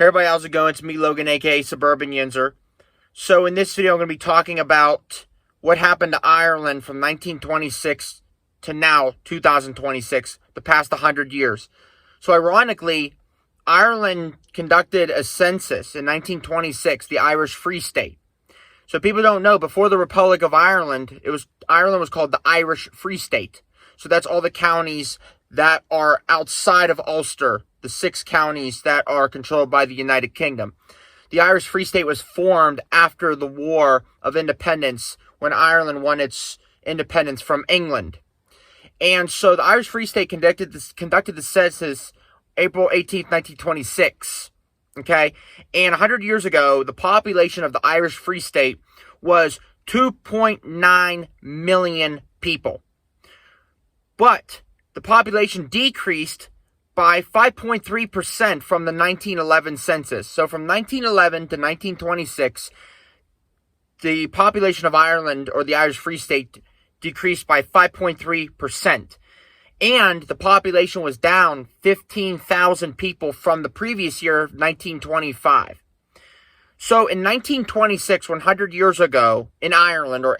Hey everybody, how's it going? It's me, Logan, aka Suburban Yinzer. So in this video, I'm going to be talking about what happened to Ireland from 1926 to now, 2026, the past 100 years. So ironically, Ireland conducted a census in 1926, the Irish Free State. So people don't know, before the Republic of Ireland, Ireland was called the Irish Free State. So that's all the counties that are outside of Ulster, the 6 counties that are controlled by the United Kingdom. The Irish Free State was formed after the War of Independence, when Ireland won its independence from England. And so the Irish Free State conducted the census April 18th, 1926. Okay? And 100 years ago, the population of the Irish Free State was 2.9 million people. But the population decreased by 5.3% from the 1911 census. So from 1911 to 1926, the population of Ireland, or the Irish Free State, decreased by 5.3%. And the population was down 15,000 people from the previous year, 1925. So in 1926, 100 years ago, in Ireland, or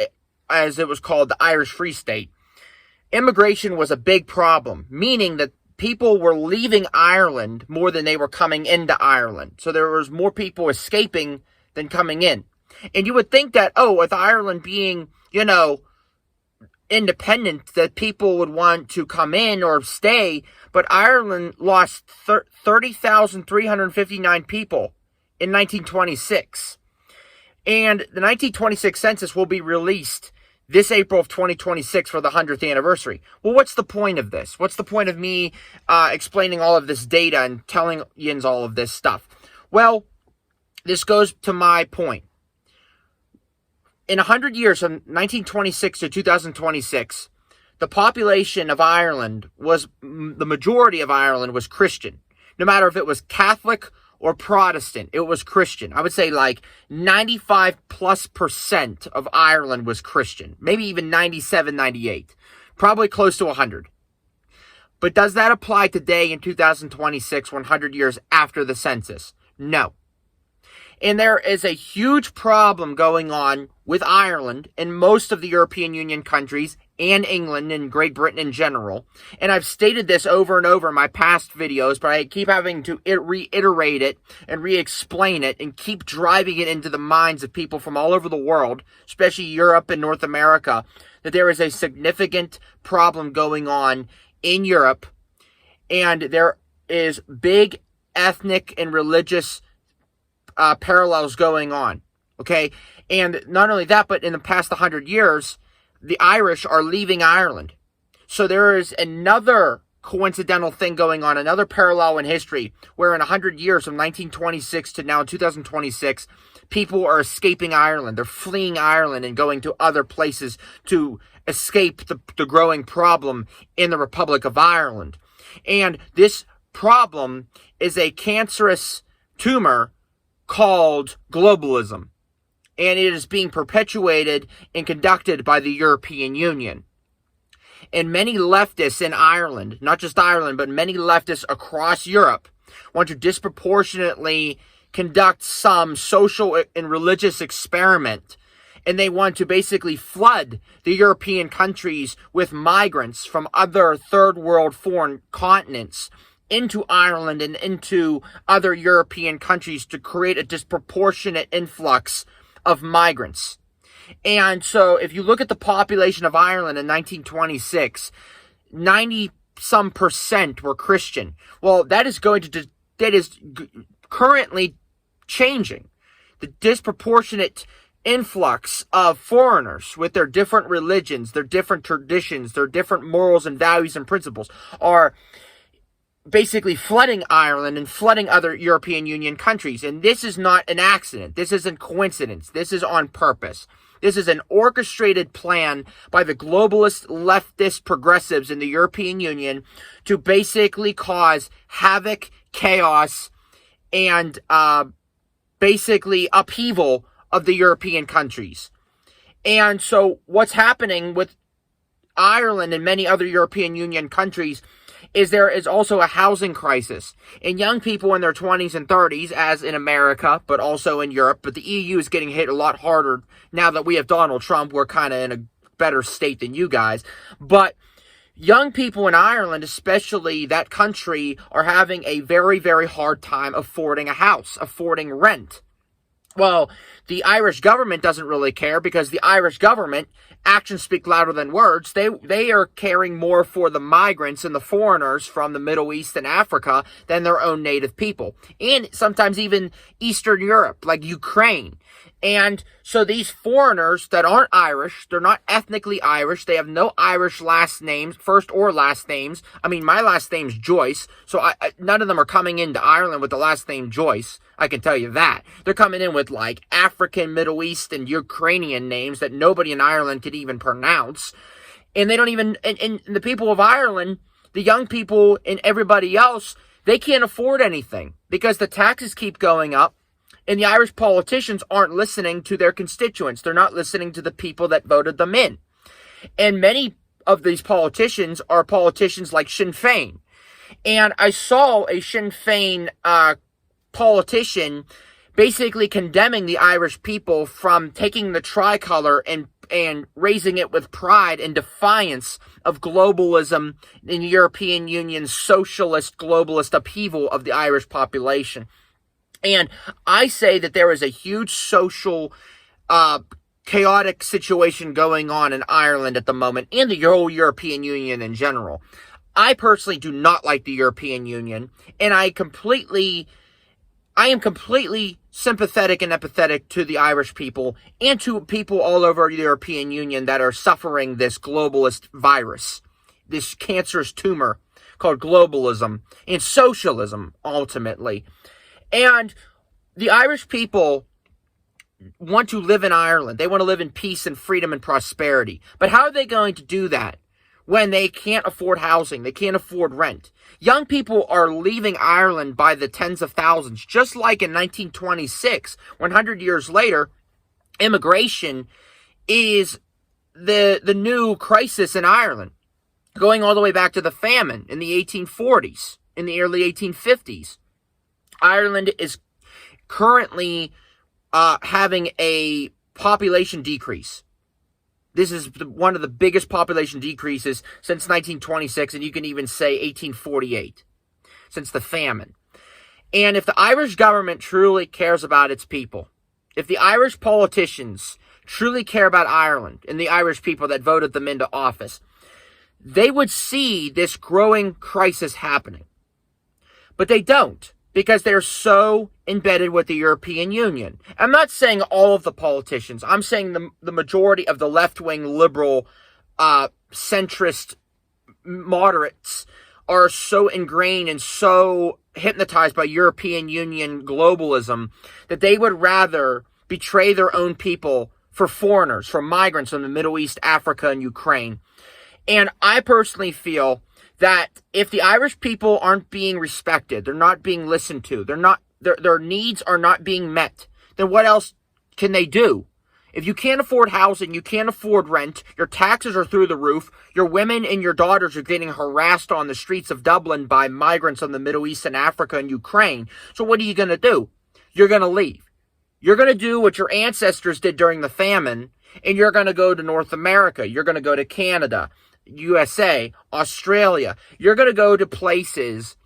as it was called, the Irish Free State, immigration was a big problem, meaning that people were leaving Ireland more than they were coming into Ireland. So there was more people escaping than coming in. And you would think that, with Ireland being, independent, that people would want to come in or stay. But Ireland lost 30,359 people in 1926. And the 1926 census will be released this April of 2026 for the 100th anniversary. Well, what's the point of this? What's the point of me explaining all of this data and telling Yins all of this stuff? Well, this goes to my point. In 100 years, from 1926 to 2026, the population of Ireland the majority of Ireland was Christian. No matter if it was Catholic or Protestant, it was Christian. I would say like 95+% of Ireland was Christian. Maybe even 97, 98. Probably close to 100. But does that apply today in 2026, 100 years after the census? No. And there is a huge problem going on with Ireland and most of the European Union countries and England and Great Britain in general. And I've stated this over and over in my past videos, but I keep having to reiterate it and re-explain it and keep driving it into the minds of people from all over the world, especially Europe and North America, that there is a significant problem going on in Europe, and there is big ethnic and religious parallels going on, okay? And not only that, but in the past 100 years, the Irish are leaving Ireland. So there is another coincidental thing going on, another parallel in history, where in 100 years, from 1926 to now 2026, people are escaping Ireland. They're fleeing Ireland and going to other places to escape the growing problem in the Republic of Ireland. And this problem is a cancerous tumor called globalism, and it is being perpetuated and conducted by the European Union. And many leftists in Ireland, not just Ireland, but many leftists across Europe, want to disproportionately conduct some social and religious experiment, and they want to basically flood the European countries with migrants from other third world foreign continents into Ireland and into other European countries to create a disproportionate influx of migrants. And so if you look at the population of Ireland in 1926, 90% were Christian. Well, that is currently changing. The disproportionate influx of foreigners with their different religions, their different traditions, their different morals and values and principles are basically flooding Ireland and flooding other European Union countries. And this is not an accident. This isn't coincidence. This is on purpose. This is an orchestrated plan by the globalist, leftist progressives in the European Union to basically cause havoc, chaos, and basically upheaval of the European countries. And so what's happening with Ireland and many other European Union countries is there is also a housing crisis. And young people in their 20s and 30s, as in America, but also in Europe, but the EU is getting hit a lot harder now that we have Donald Trump. We're kind of in a better state than you guys. But young people in Ireland, especially that country, are having a very, very hard time affording a house, affording rent. Well, the Irish government doesn't really care, because the Irish government, actions speak louder than words. They are caring more for the migrants and the foreigners from the Middle East and Africa than their own native people. And sometimes even Eastern Europe, like Ukraine. And so these foreigners that aren't Irish, they're not ethnically Irish, they have no Irish last names, first or last names. I mean, my last name's Joyce, so none of them are coming into Ireland with the last name Joyce. I can tell you that. They're coming in with like African, Middle East, and Ukrainian names that nobody in Ireland could even pronounce. And they don't even, and the people of Ireland, the young people and everybody else, they can't afford anything because the taxes keep going up. And the Irish politicians aren't listening to their constituents. They're not listening to the people that voted them in. And many of these politicians are politicians like Sinn Féin. And I saw a Sinn Féin politician basically condemning the Irish people from taking the tricolor and raising it with pride in defiance of globalism and the European Union's socialist, globalist upheaval of the Irish population. And I say that there is a huge social, chaotic situation going on in Ireland at the moment, and the whole European Union in general. I personally do not like the European Union, and I am completely sympathetic and empathetic to the Irish people and to people all over the European Union that are suffering this globalist virus, this cancerous tumor called globalism and socialism, ultimately. And the Irish people want to live in Ireland. They want to live in peace and freedom and prosperity. But how are they going to do that when they can't afford housing? They can't afford rent. Young people are leaving Ireland by the tens of thousands, just like in 1926, 100 years later. Immigration is the new crisis in Ireland, going all the way back to the famine in the 1840s, in the early 1850s. Ireland is currently having a population decrease. This is one of the biggest population decreases since 1926, and you can even say 1848, since the famine. And if the Irish government truly cares about its people, if the Irish politicians truly care about Ireland and the Irish people that voted them into office, they would see this growing crisis happening. But they don't, because they're so embedded with the European Union. I'm not saying all of the politicians. I'm saying the majority of the left-wing liberal, centrist moderates are so ingrained and so hypnotized by European Union globalism that they would rather betray their own people for foreigners, for migrants from the Middle East, Africa, and Ukraine. And I personally feel that if the Irish people aren't being respected, they're not being listened to, their needs are not being met, then what else can they do? If you can't afford housing, you can't afford rent, your taxes are through the roof, your women and your daughters are getting harassed on the streets of Dublin by migrants from the Middle East and Africa and Ukraine. So what are you going to do? You're going to leave. You're going to do what your ancestors did during the famine, and you're going to go to North America. You're going to go to Canada, USA, Australia. You're going to go to places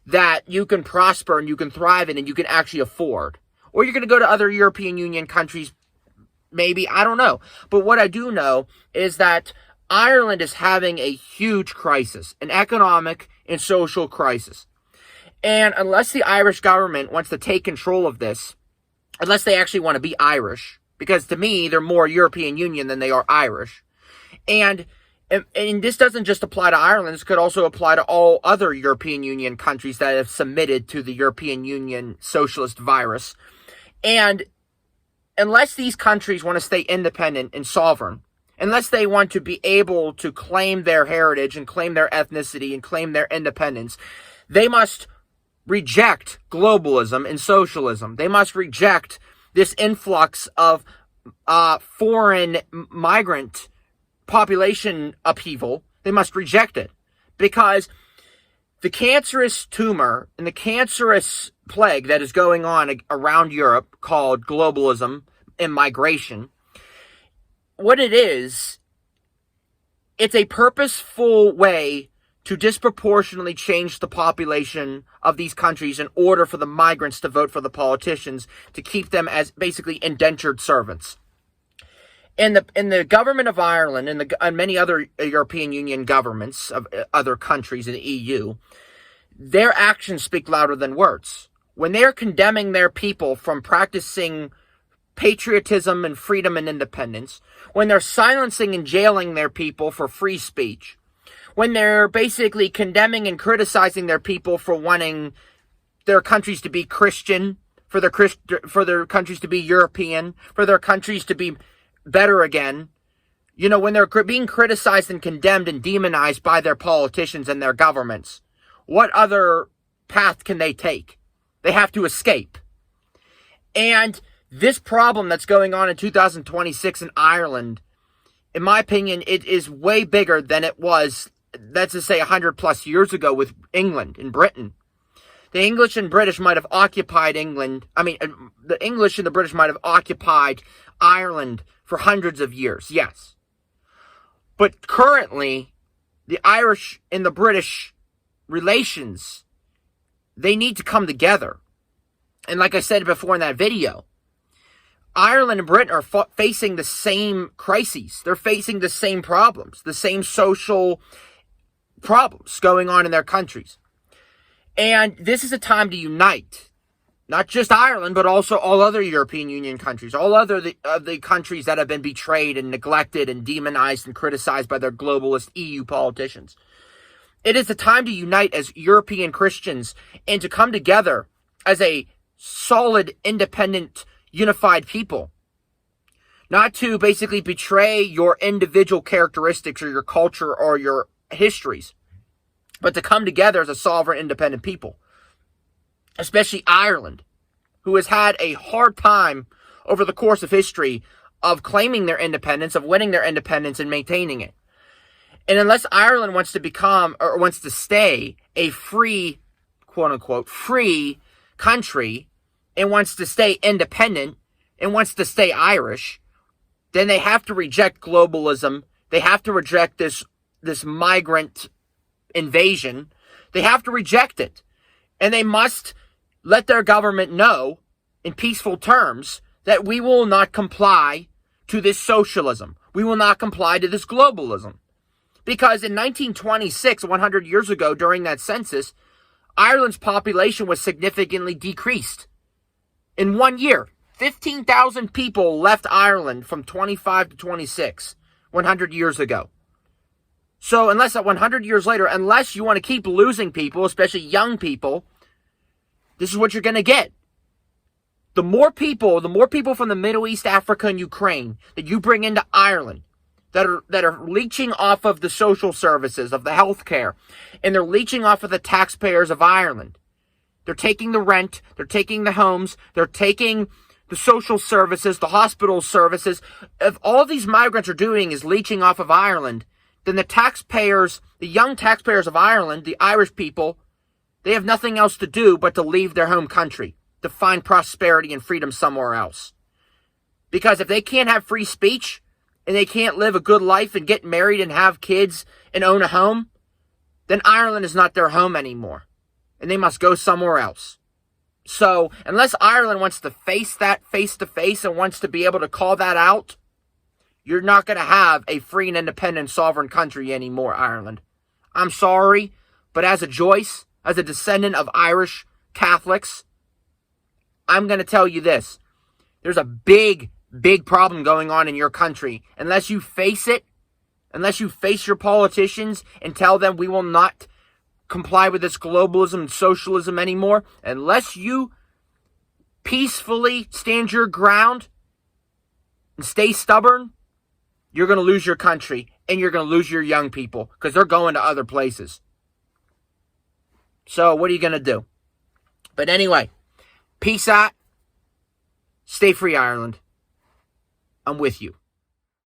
that you can prosper and you can thrive in and you can actually afford. Or you're going to go to other European Union countries, maybe, I don't know. But what I do know is that Ireland is having a huge crisis, an economic and social crisis. And unless the Irish government wants to take control of this, unless they actually want to be Irish, because to me, they're more European Union than they are Irish. And this doesn't just apply to Ireland. This could also apply to all other European Union countries that have submitted to the European Union socialist virus. And unless these countries want to stay independent and sovereign, unless they want to be able to claim their heritage and claim their ethnicity and claim their independence, they must reject globalism and socialism. They must reject this influx of foreign migrant population upheaval. They must reject it, because The cancerous tumor and the cancerous plague that is going on around Europe called globalism and migration, what it is, it's a purposeful way to disproportionately change the population of these countries in order for the migrants to vote for the politicians to keep them as basically indentured servants. In the government of Ireland and many other European Union governments of other countries in the EU, their actions speak louder than words. When they're condemning their people from practicing patriotism and freedom and independence, when they're silencing and jailing their people for free speech, when they're basically condemning and criticizing their people for wanting their countries to be Christian, for their countries to be European, for their countries to be better again, when they're being criticized and condemned and demonized by their politicians and their governments, what other path can they take? They have to escape. And this problem that's going on in 2026 in Ireland, in my opinion, it is way bigger than it was, let's just say 100 plus years ago with England and Britain. The English and British might have occupied the English and the British might have occupied Ireland for hundreds of years, yes. But currently, the Irish and the British relations, they need to come together. And like I said before in that video, Ireland and Britain are facing the same crises. They're facing the same problems, the same social problems going on in their countries. And this is a time to unite. Not just Ireland, but also all other European Union countries, all other the countries that have been betrayed and neglected and demonized and criticized by their globalist EU politicians. It is the time to unite as European Christians and to come together as a solid, independent, unified people. Not to basically betray your individual characteristics or your culture or your histories, but to come together as a sovereign, independent people. Especially Ireland, who has had a hard time over the course of history of claiming their independence, of winning their independence and maintaining it. And unless Ireland wants to become, or wants to stay, a free, quote-unquote, free country, and wants to stay independent, and wants to stay Irish, then they have to reject globalism. They have to reject this migrant invasion. They have to reject it. And they must let their government know in peaceful terms that we will not comply to this socialism. We will not comply to this globalism. Because in 1926, 100 years ago, during that census, Ireland's population was significantly decreased. In 1 year, 15,000 people left Ireland from 25 to 26, 100 years ago. So unless 100 years later, unless you want to keep losing people, especially young people, this is what you're going to get. The more people from the Middle East, Africa, and Ukraine that you bring into Ireland that are leeching off of the social services, of the healthcare, and they're leeching off of the taxpayers of Ireland. They're taking the rent, they're taking the homes, they're taking the social services, the hospital services. If all these migrants are doing is leeching off of Ireland, then the taxpayers, the young taxpayers of Ireland, the Irish people, they have nothing else to do but to leave their home country, to find prosperity and freedom somewhere else. Because if they can't have free speech, and they can't live a good life and get married and have kids and own a home, then Ireland is not their home anymore. And they must go somewhere else. So, unless Ireland wants to face that face to face and wants to be able to call that out, you're not going to have a free and independent sovereign country anymore, Ireland. I'm sorry, but as a Joyce, as a descendant of Irish Catholics, I'm going to tell you this. There's a big problem going on in your country. Unless you face it, unless you face your politicians and tell them we will not comply with this globalism and socialism anymore, unless you peacefully stand your ground and stay stubborn, you're going to lose your country and you're going to lose your young people because they're going to other places. So what are you going to do? But anyway, peace out. Stay free, Ireland. I'm with you.